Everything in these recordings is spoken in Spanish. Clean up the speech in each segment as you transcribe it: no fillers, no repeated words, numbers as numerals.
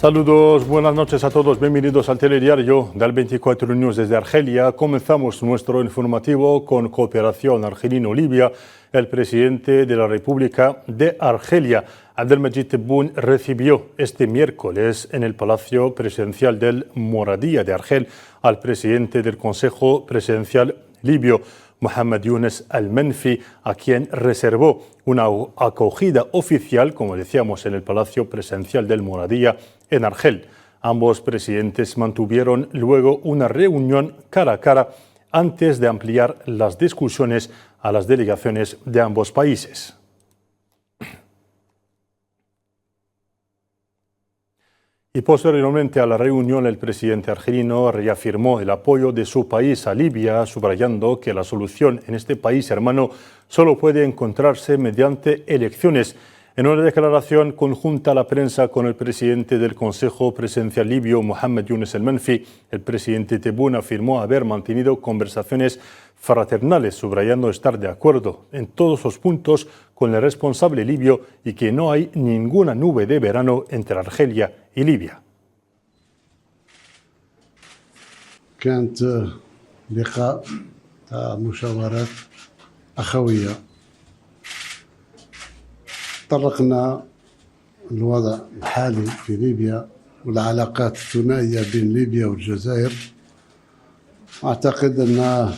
Saludos, buenas noches a todos, bienvenidos al telediario del 24 News desde Argelia. Comenzamos nuestro informativo con cooperación argelino-libia. El presidente de la República de Argelia, Abdelmajid Tebboune, recibió este miércoles en el Palacio Presidencial del Moradía de Argel al presidente del Consejo Presidencial libio, Mohamed Younes Al-Menfi, a quien reservó una acogida oficial, como decíamos, en el Palacio Presidencial del Moradía en Argel. Ambos presidentes mantuvieron luego una reunión cara a cara antes de ampliar las discusiones a las delegaciones de ambos países. Y posteriormente a la reunión, el presidente argelino reafirmó el apoyo de su país a Libia, subrayando que la solución en este país hermano solo puede encontrarse mediante elecciones. En una declaración conjunta a la prensa con el presidente del Consejo Presidencial libio, Mohamed Younes Al-Menfi, el presidente Tebboune afirmó haber mantenido conversaciones fraternales, subrayando estar de acuerdo en todos los puntos con el responsable libio y que no hay ninguna nube de verano entre Argelia y Libia. كانت لقاء مشاورات أخوية طرقنا الوضع الحالي في ليبيا والعلاقات الثنائية بين ليبيا والجزائر. أعتقد أن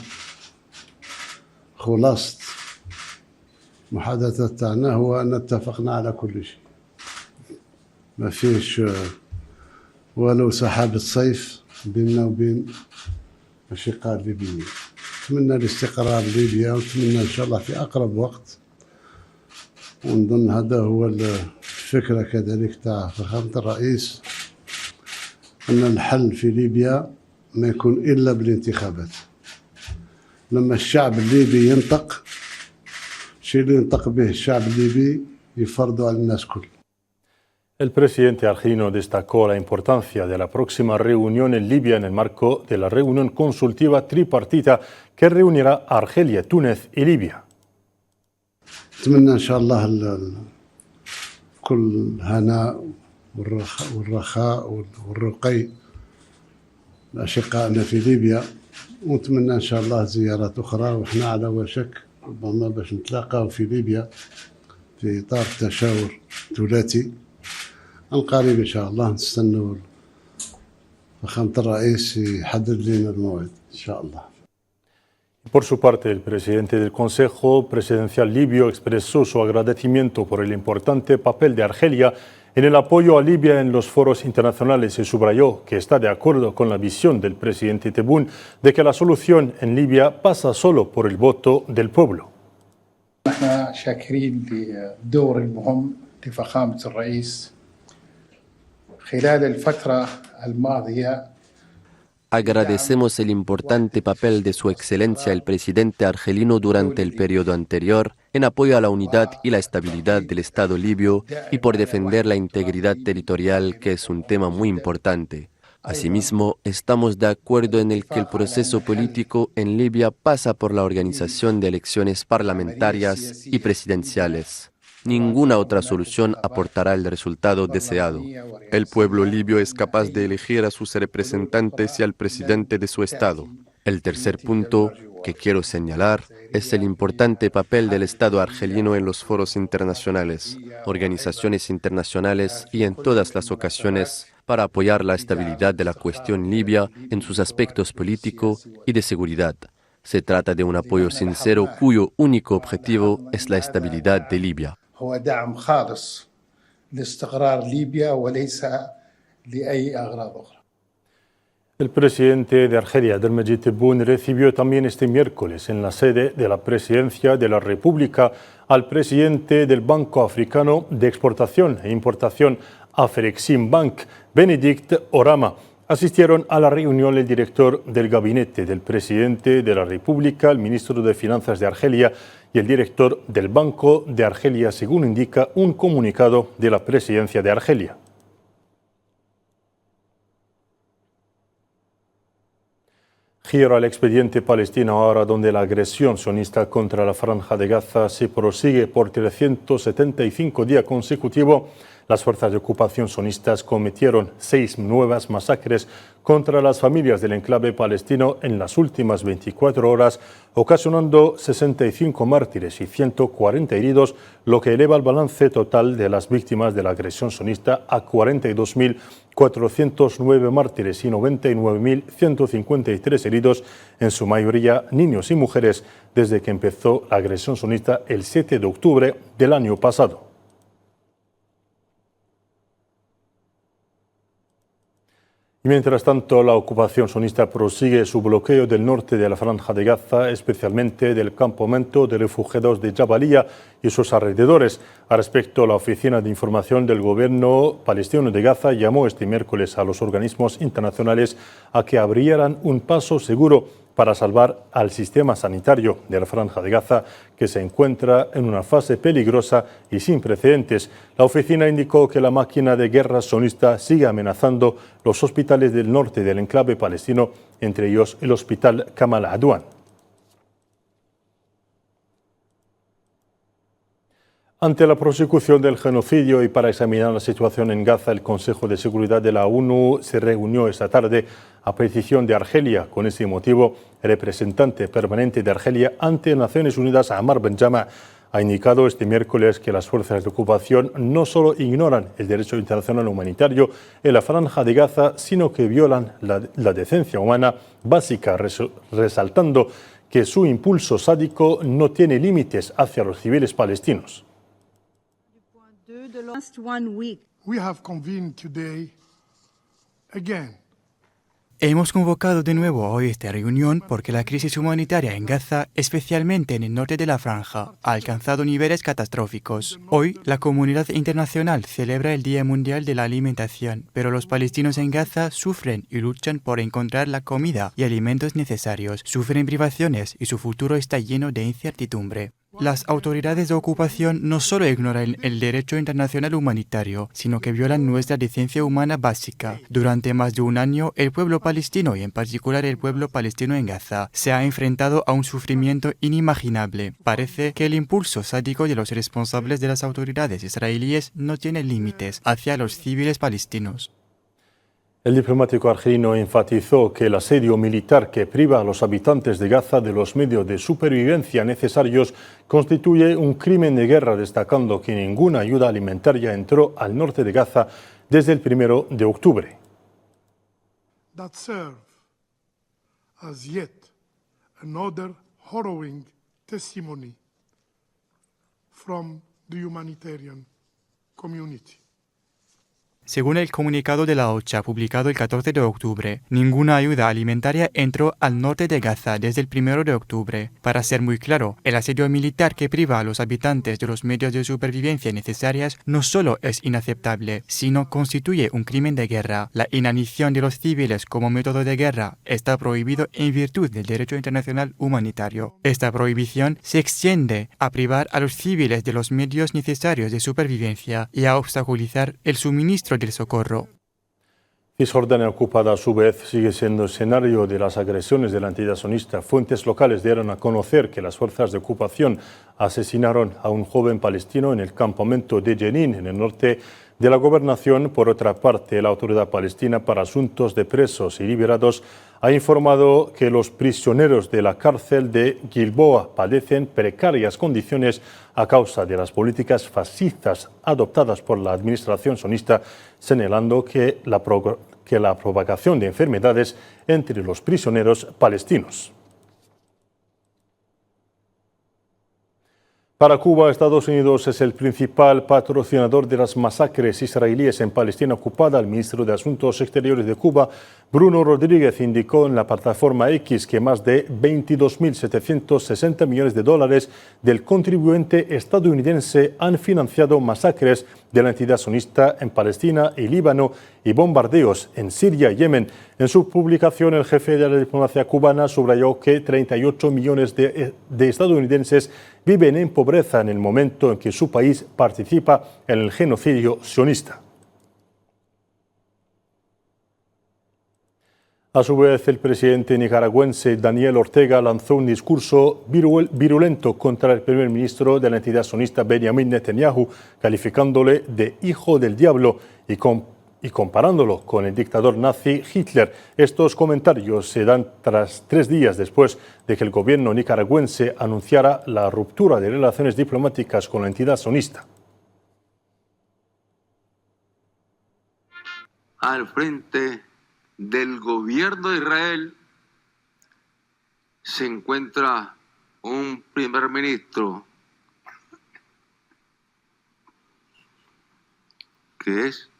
خلاصة محادثة تاعنا هو أن اتفقنا على كل شيء، ما فيش ولو سحاب الصيف بيننا وبين الأشقاء الليبيين. نتمنى الاستقرار ليبيا ونتمنى إن شاء الله في أقرب وقت، ونظن هذا هو الفكرة كذلك تاع فخامة الرئيس، أن الحل في ليبيا ما يكون إلا بالانتخابات. لما الشعب الليبي ينطق، الشيء اللي ينطق به الشعب الليبي يفرضوا على الناس كل. El presidente argelino destacó la importancia de la próxima reunión en Libia en el marco de la reunión consultiva tripartita que reunirá a Argelia, Túnez y Libia. أتمنى إن شاء الله كل هناء والرخاء والرقي لأشقائنا في ليبيا، ونتمنى إن شاء الله زيارات أخرى، وإحنا على وشك ربما باش نتلاقاو في ليبيا في إطار تشاور ثلاثي القريب إن شاء الله. نستنوا فخامة الرئيس يحدد لنا الموعد إن شاء الله. Por su parte, el presidente del Consejo Presidencial libio expresó su agradecimiento por el importante papel de Argelia en el apoyo a Libia en los foros internacionales y subrayó que está de acuerdo con la visión del presidente Tebboune de que la solución en Libia pasa solo por el voto del pueblo. احنا شاكرين للدور المهم لفخامة الرئيس خلال الفترة الماضية. Agradecemos el importante papel de su excelencia el presidente argelino durante el periodo anterior en apoyo a la unidad y la estabilidad del Estado libio y por defender la integridad territorial, que es un tema muy importante. Asimismo, estamos de acuerdo en el que el proceso político en Libia pasa por la organización de elecciones parlamentarias y presidenciales. Ninguna otra solución aportará el resultado deseado. El pueblo libio es capaz de elegir a sus representantes y al presidente de su Estado. El tercer punto que quiero señalar es el importante papel del Estado argelino en los foros internacionales, organizaciones internacionales y en todas las ocasiones para apoyar la estabilidad de la cuestión libia en sus aspectos político y de seguridad. Se trata de un apoyo sincero cuyo único objetivo es la estabilidad de Libia. هو دعم خالص لاستقرار ليبيا وليس لأي أغراض أخرى. El presidente de Argelia, Abdelmajid Tebboune, recibió también este miércoles en la sede de la Presidencia de la República al presidente del Banco Africano de Exportación e Importación, Afreximbank, Bénédicte Orama. Asistieron a la reunión el director del gabinete del presidente de la República, el ministro de Finanzas de Argelia y el director del Banco de Argelia, según indica un comunicado de la presidencia de Argelia. Giro al expediente palestino ahora, donde la agresión sionista contra la Franja de Gaza se prosigue por 375 días consecutivos. Las fuerzas de ocupación sionistas cometieron 6 nuevas masacres contra las familias del enclave palestino en las últimas 24 horas, ocasionando 65 mártires y 140 heridos, lo que eleva el balance total de las víctimas de la agresión sionista a 42.409 mártires y 99.153 heridos, en su mayoría niños y mujeres, desde que empezó la agresión sionista el 7 de octubre del año pasado. Y mientras tanto, la ocupación sionista prosigue su bloqueo del norte de la Franja de Gaza, especialmente del campamento de refugiados de Jabalía y sus alrededores. Al respecto, la Oficina de Información del Gobierno palestino de Gaza llamó este miércoles a los organismos internacionales a que abrieran un paso seguro para salvar al sistema sanitario de la Franja de Gaza, que se encuentra en una fase peligrosa y sin precedentes. La oficina indicó que la máquina de guerra sionista sigue amenazando los hospitales del norte del enclave palestino, entre ellos el hospital Kamal Adwan. Ante la prosecución del genocidio y para examinar la situación en Gaza, el Consejo de Seguridad de la ONU se reunió esta tarde a petición de Argelia. Con ese motivo, el representante permanente de Argelia ante Naciones Unidas, Ammar Benjama, ha indicado este miércoles que las fuerzas de ocupación no solo ignoran el derecho internacional humanitario en la Franja de Gaza, sino que violan la decencia humana básica, resaltando que su impulso sádico no tiene límites hacia los civiles palestinos. Hemos convocado de nuevo hoy esta reunión porque la crisis humanitaria en Gaza, especialmente en el norte de la franja, ha alcanzado niveles catastróficos. Hoy, la comunidad internacional celebra el Día Mundial de la Alimentación, pero los palestinos en Gaza sufren y luchan por encontrar la comida y alimentos necesarios, sufren privaciones y su futuro está lleno de incertidumbre. Las autoridades de ocupación no solo ignoran el derecho internacional humanitario, sino que violan nuestra decencia humana básica. Durante más de un año, el pueblo palestino, y en particular el pueblo palestino en Gaza, se ha enfrentado a un sufrimiento inimaginable. Parece que el impulso sádico de los responsables de las autoridades israelíes no tiene límites hacia los civiles palestinos. El diplomático argelino enfatizó que el asedio militar que priva a los habitantes de Gaza de los medios de supervivencia necesarios constituye un crimen de guerra, destacando que ninguna ayuda alimentaria entró al norte de Gaza desde el 1 de octubre. That serve as yet another harrowing testimony from the humanitarian community. Según el comunicado de la OCHA publicado el 14 de octubre, ninguna ayuda alimentaria entró al norte de Gaza desde el 1 de octubre. Para ser muy claro, el asedio militar que priva a los habitantes de los medios de supervivencia necesarias no solo es inaceptable, sino constituye un crimen de guerra. La inanición de los civiles como método de guerra está prohibido en virtud del derecho internacional humanitario. Esta prohibición se extiende a privar a los civiles de los medios necesarios de supervivencia y a obstaculizar el suministro del socorro. Cisjordania ocupada, a su vez, sigue siendo escenario de las agresiones de la entidad sionista. Fuentes locales dieron a conocer que las fuerzas de ocupación asesinaron a un joven palestino en el campamento de Jenin, en el norte de la gobernación. Por otra parte, la Autoridad Palestina para Asuntos de Presos y Liberados ha informado que los prisioneros de la cárcel de Gilboa padecen precarias condiciones a causa de las políticas fascistas adoptadas por la administración sionista, señalando que la propagación de enfermedades entre los prisioneros palestinos. Para Cuba, Estados Unidos es el principal patrocinador de las masacres israelíes en Palestina ocupada. El ministro de Asuntos Exteriores de Cuba, Bruno Rodríguez, indicó en la plataforma X que más de 22.760 millones de dólares del contribuyente estadounidense han financiado masacres de la entidad sionista en Palestina y Líbano y bombardeos en Siria y Yemen. En su publicación, el jefe de la diplomacia cubana subrayó que 38 millones de estadounidenses viven en pobreza en el momento en que su país participa en el genocidio sionista. A su vez, el presidente nicaragüense Daniel Ortega lanzó un discurso virulento contra el primer ministro de la entidad sionista Benjamin Netanyahu, calificándole de hijo del diablo y comparándolo con el dictador nazi Hitler. Estos comentarios se dan tras 3 días después de que el gobierno nicaragüense anunciara la ruptura de relaciones diplomáticas con la entidad sionista. Al frente del gobierno de Israel se encuentra un primer ministro que es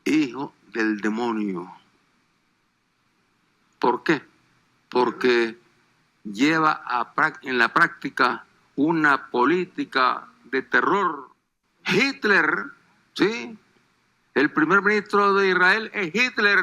hijo del demonio. ¿Por qué? Porque lleva en la práctica una política de terror. Hitler, ¿sí? El primer ministro de Israel es Hitler.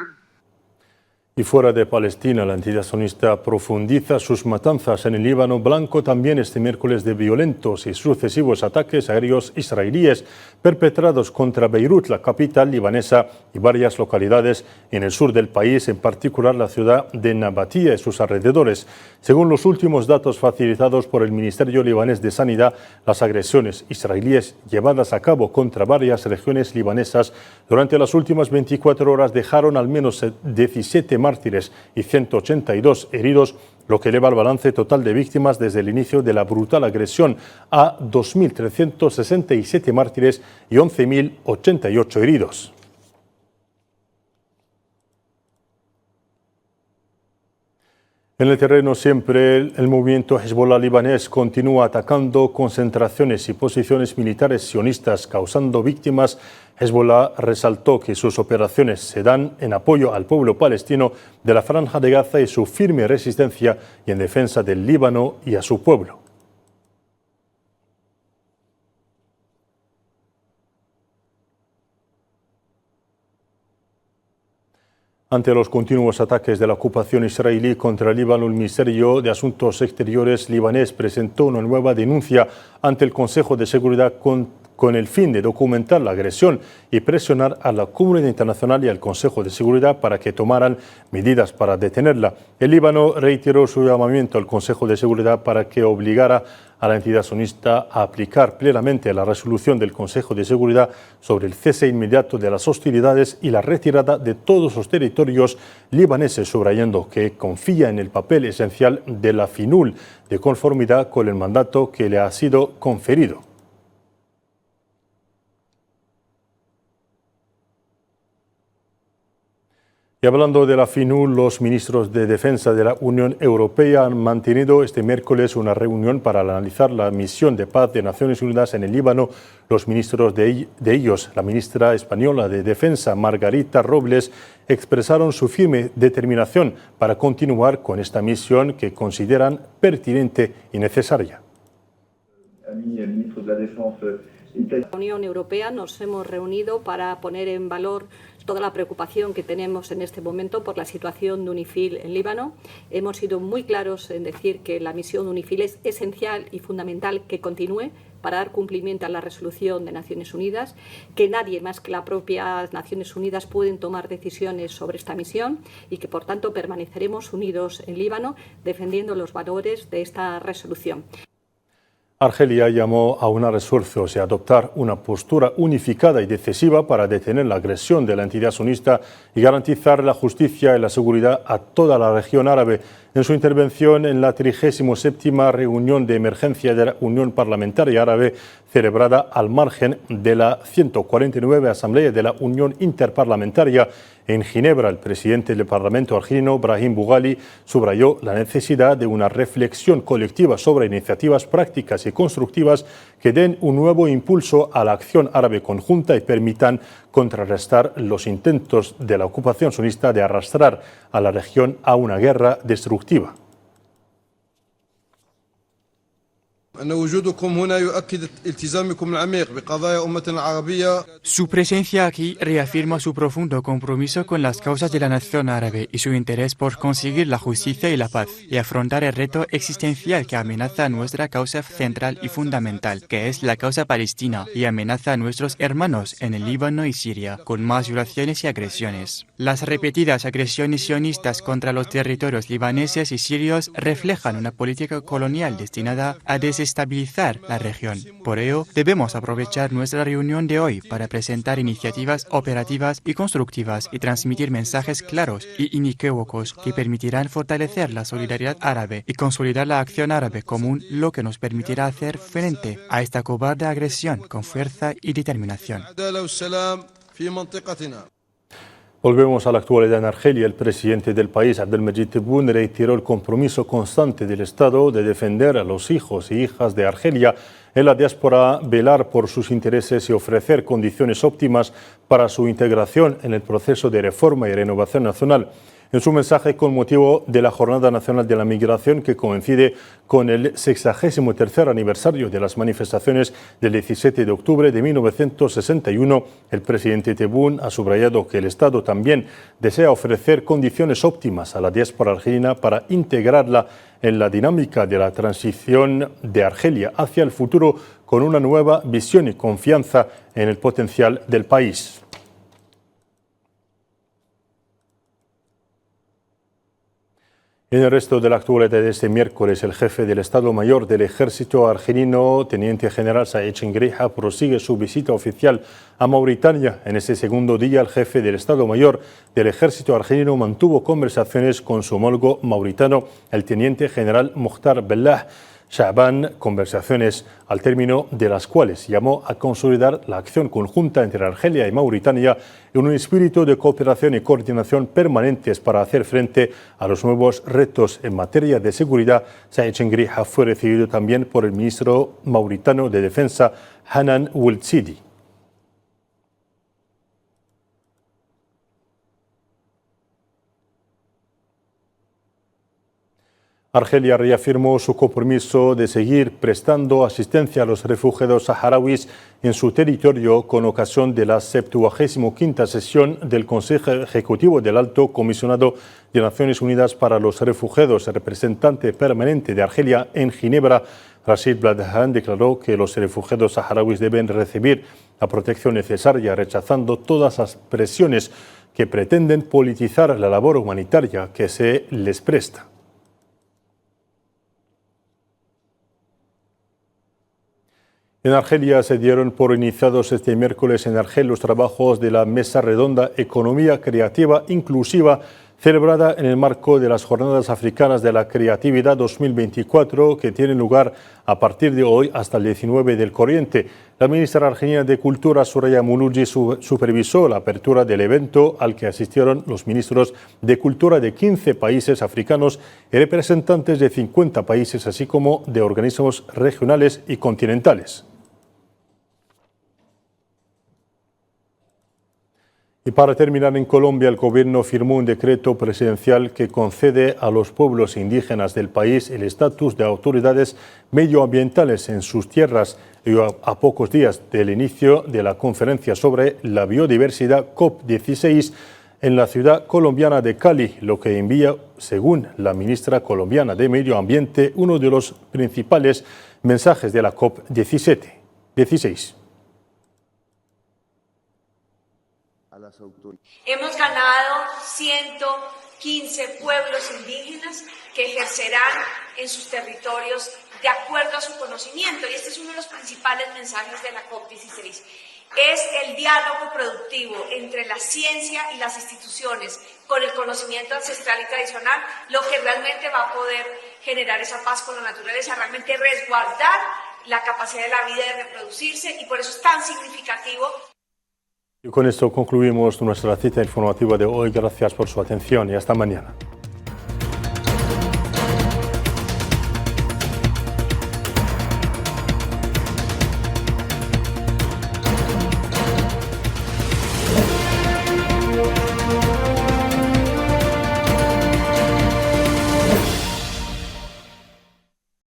Y fuera de Palestina, la entidad sionista profundiza sus matanzas en el Líbano blanco también este miércoles de violentos y sucesivos ataques aéreos israelíes perpetrados contra Beirut, la capital libanesa, y varias localidades en el sur del país, en particular la ciudad de Nabatia y sus alrededores. Según los últimos datos facilitados por el Ministerio libanés de Sanidad, las agresiones israelíes llevadas a cabo contra varias regiones libanesas durante las últimas 24 horas dejaron al menos 17 mártires y 182 heridos, lo que eleva el balance total de víctimas desde el inicio de la brutal agresión a 2.367 mártires y 11.088 heridos. En el terreno siempre, el movimiento Hezbollah libanés continúa atacando concentraciones y posiciones militares sionistas, causando víctimas. Hezbollah resaltó que sus operaciones se dan en apoyo al pueblo palestino de la Franja de Gaza y su firme resistencia y en defensa del Líbano y a su pueblo. Ante los continuos ataques de la ocupación israelí contra el Líbano, el Ministerio de Asuntos Exteriores libanés presentó una nueva denuncia ante el Consejo de Seguridad con el fin de documentar la agresión y presionar a la comunidad internacional y al Consejo de Seguridad para que tomaran medidas para detenerla. El Líbano reiteró su llamamiento al Consejo de Seguridad para que obligara a la entidad sionista a aplicar plenamente la resolución del Consejo de Seguridad sobre el cese inmediato de las hostilidades y la retirada de todos los territorios libaneses, subrayando que confía en el papel esencial de la FINUL de conformidad con el mandato que le ha sido conferido. Y hablando de la FINUL, los ministros de Defensa de la Unión Europea han mantenido este miércoles una reunión para analizar la misión de paz de Naciones Unidas en el Líbano. Los ministros de ellos, la ministra española de Defensa, Margarita Robles, expresaron su firme determinación para continuar con esta misión que consideran pertinente y necesaria. La Unión Europea nos hemos reunido para poner en valor toda la preocupación que tenemos en este momento por la situación de UNIFIL en Líbano. Hemos sido muy claros en decir que la misión de UNIFIL es esencial y fundamental que continúe para dar cumplimiento a la resolución de Naciones Unidas, que nadie más que las propias Naciones Unidas pueden tomar decisiones sobre esta misión y que, por tanto, permaneceremos unidos en Líbano defendiendo los valores de esta resolución. Argelia llamó a una resuelzo, o sea, adoptar una postura unificada y decisiva para detener la agresión de la entidad sionista y garantizar la justicia y la seguridad a toda la región árabe. En su intervención en la 37ª reunión de emergencia de la Unión Parlamentaria Árabe, celebrada al margen de la 149 Asamblea de la Unión Interparlamentaria en Ginebra, el presidente del Parlamento argelino, Brahim Bughali, subrayó la necesidad de una reflexión colectiva sobre iniciativas prácticas y constructivas que den un nuevo impulso a la acción árabe conjunta y permitan contrarrestar los intentos de la ocupación sionista de arrastrar a la región a una guerra destructiva. Su presencia aquí reafirma su profundo compromiso con las causas de la nación árabe y su interés por conseguir la justicia y la paz y afrontar el reto existencial que amenaza nuestra causa central y fundamental, que es la causa palestina, y amenaza a nuestros hermanos en el Líbano y Siria, con más violaciones y agresiones. Las repetidas agresiones sionistas contra los territorios libaneses y sirios reflejan una política colonial destinada a desestabilizar la región. Por ello, debemos aprovechar nuestra reunión de hoy para presentar iniciativas operativas y constructivas y transmitir mensajes claros y inequívocos que permitirán fortalecer la solidaridad árabe y consolidar la acción árabe común, lo que nos permitirá hacer frente a esta cobarde agresión con fuerza y determinación. Volvemos a la actualidad en Argelia. El presidente del país, Abdelmejid Tebboune, reiteró el compromiso constante del Estado de defender a los hijos y hijas de Argelia en la diáspora, velar por sus intereses y ofrecer condiciones óptimas para su integración en el proceso de reforma y renovación nacional. En su mensaje con motivo de la Jornada Nacional de la Migración, que coincide con el 63º aniversario de las manifestaciones del 17 de octubre de 1961, el presidente Tebboune ha subrayado que el Estado también desea ofrecer condiciones óptimas a la diáspora argelina para integrarla en la dinámica de la transición de Argelia hacia el futuro con una nueva visión y confianza en el potencial del país. En el resto de la actualidad de este miércoles, el jefe del Estado Mayor del Ejército argelino, Teniente General Said Chengrija, prosigue su visita oficial a Mauritania. En este segundo día, el jefe del Estado Mayor del Ejército argelino mantuvo conversaciones con su homólogo mauritano, el Teniente General Mokhtar Bellah Sha'ban, conversaciones al término de las cuales llamó a consolidar la acción conjunta entre Argelia y Mauritania en un espíritu de cooperación y coordinación permanentes para hacer frente a los nuevos retos en materia de seguridad. Said Chengrija fue recibido también por el ministro mauritano de Defensa, Hanan Ould Sidi. Argelia reafirmó su compromiso de seguir prestando asistencia a los refugiados saharauis en su territorio con ocasión de la 75ª sesión del Consejo Ejecutivo del Alto Comisionado de Naciones Unidas para los Refugiados, representante permanente de Argelia en Ginebra. Rashid Bladhan declaró que los refugiados saharauis deben recibir la protección necesaria, rechazando todas las presiones que pretenden politizar la labor humanitaria que se les presta. En Argelia se dieron por iniciados este miércoles en Argel los trabajos de la Mesa Redonda Economía Creativa Inclusiva, celebrada en el marco de las Jornadas Africanas de la Creatividad 2024, que tienen lugar a partir de hoy hasta el 19 del corriente. La ministra argelina de Cultura, Soraya Moulouji, supervisó la apertura del evento, al que asistieron los ministros de Cultura de 15 países africanos y representantes de 50 países, así como de organismos regionales y continentales. Y para terminar, en Colombia, el gobierno firmó un decreto presidencial que concede a los pueblos indígenas del país el estatus de autoridades medioambientales en sus tierras, y a pocos días del inicio de la conferencia sobre la biodiversidad COP16 en la ciudad colombiana de Cali, lo que envía, según la ministra colombiana de Medio Ambiente, uno de los principales mensajes de la COP16. Hemos ganado 115 pueblos indígenas que ejercerán en sus territorios de acuerdo a su conocimiento, y este es uno de los principales mensajes de la COP16. Es el diálogo productivo entre la ciencia y las instituciones con el conocimiento ancestral y tradicional lo que realmente va a poder generar esa paz con la naturaleza, realmente resguardar la capacidad de la vida de reproducirse, y por eso es tan significativo. Y con esto concluimos nuestra cita informativa de hoy. Gracias por su atención y hasta mañana.